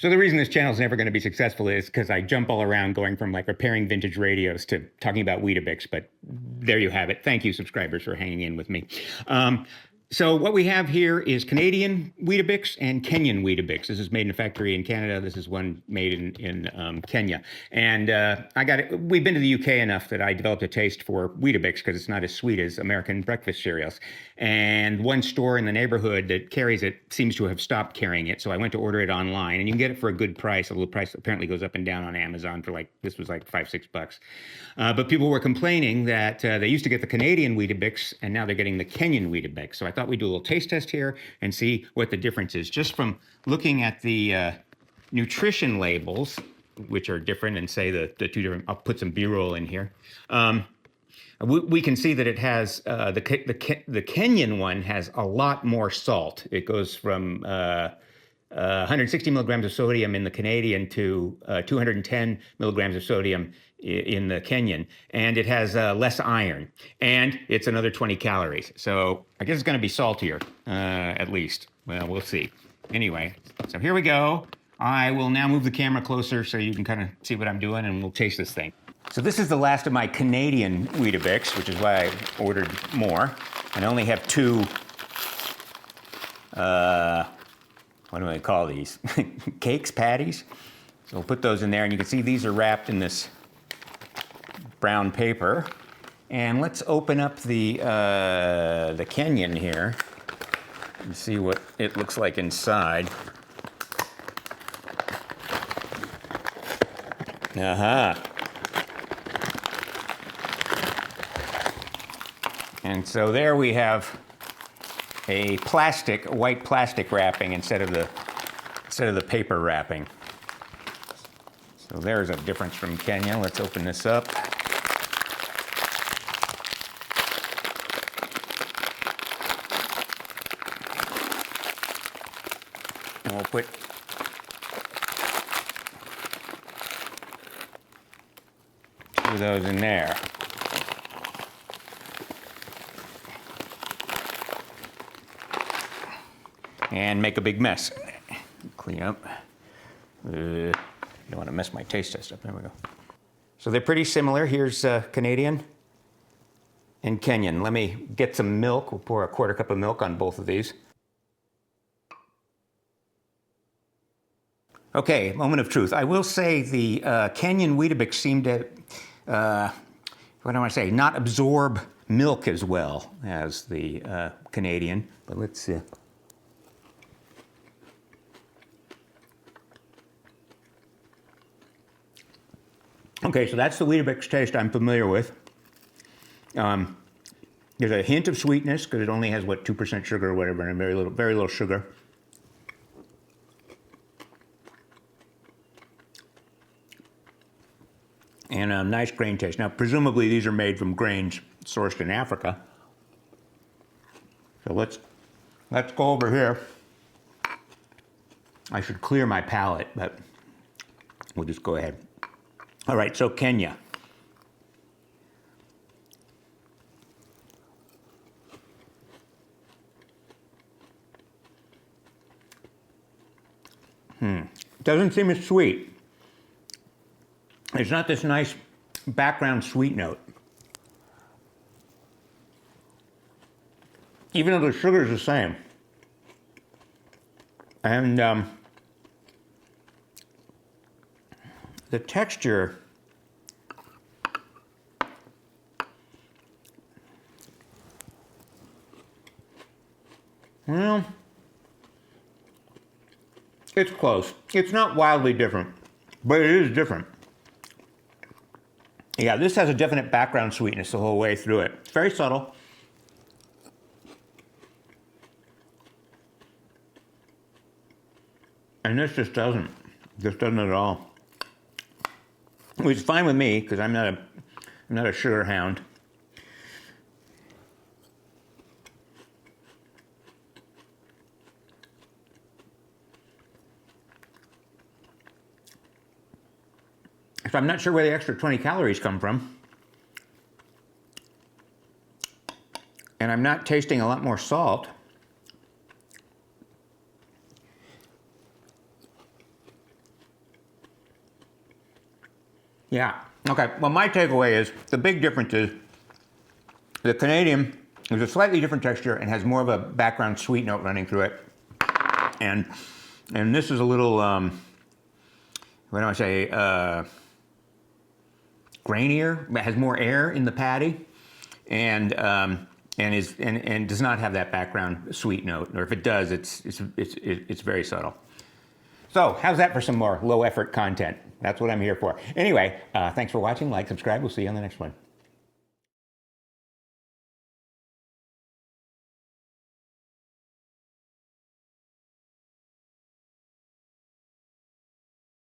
So the reason this channel is never going to be successful is because I jump all around going from like repairing vintage radios to talking about Weetabix, but there you have it. Thank you, subscribers, for hanging in with me. So what we have here is Canadian Weetabix and Kenyan Weetabix. This is made in a factory in Canada. This is one made in Kenya. And I got it. We've been to the UK enough that I developed a taste for Weetabix because it's not as sweet as American breakfast cereals. And one store in the neighborhood that carries it seems to have stopped carrying it. So I went to order it online, and you can get it for a good price. Although the price apparently goes up and down on Amazon for like, this was like $5-6. But people were complaining that they used to get the Canadian Weetabix, and now they're getting the Kenyan Weetabix. So I thought we'd do a little taste test here and see what the difference is. Just from looking at the nutrition labels, which are different, and say the two different, I'll put some B-roll in here. We can see that it has, the Kenyan one has a lot more salt. It goes from 160 milligrams of sodium in the Canadian to 210 milligrams of sodium in the Kenyan, and it has less iron, and it's another 20 calories. So I guess it's going to be saltier, at least. Well, we'll see. Anyway, so here we go. I will now move the camera closer so you can kind of see what I'm doing, and we'll taste this thing. So this is the last of my Canadian Weetabix, which is why I ordered more. And I only have two, what do I call these? Cakes, patties. So we'll put those in there, and you can see these are wrapped in this brown paper. And let's open up the Kenyan here and see what it looks like inside. And so there we have a white plastic wrapping instead of the paper wrapping. So there's a difference from Kenya. Let's open this up. And we'll put two of those in there. And make a big mess. Clean up. Don't want to mess my taste test up. There we go. So they're pretty similar. Here's Canadian and Kenyan. Let me get some milk. We'll pour a quarter cup of milk on both of these. Okay, moment of truth. I will say the Kenyan Weetabix seem to, what do I want to say, not absorb milk as well as the Canadian. But let's see. Okay, so that's the Weetabix taste I'm familiar with. There's a hint of sweetness because it only has, what, 2% sugar or whatever, and very little sugar. And a nice grain taste. Now, presumably these are made from grains sourced in Africa. So let's go over here. I should clear my palate, but we'll just go ahead. All right, so Kenya. Doesn't seem as sweet. It's not this nice background sweet note. Even though the sugar is the same. And the texture, well, it's close. It's not wildly different, but it is different. Yeah, this has a definite background sweetness the whole way through it. It's very subtle. And this just doesn't at all. Which is fine with me, because I'm not a sugar hound. So I'm not sure where the extra 20 calories come from. And I'm not tasting a lot more salt. Yeah. Okay. Well, my takeaway is the big difference is the Canadian is a slightly different texture and has more of a background sweet note running through it. And this is a little, what do I say, grainier. It has more air in the patty, and does not have that background sweet note. Or if it does, it's very subtle. So how's that for some more low effort content? That's what I'm here for. Anyway, thanks for watching. Like, subscribe. We'll see you on the next one.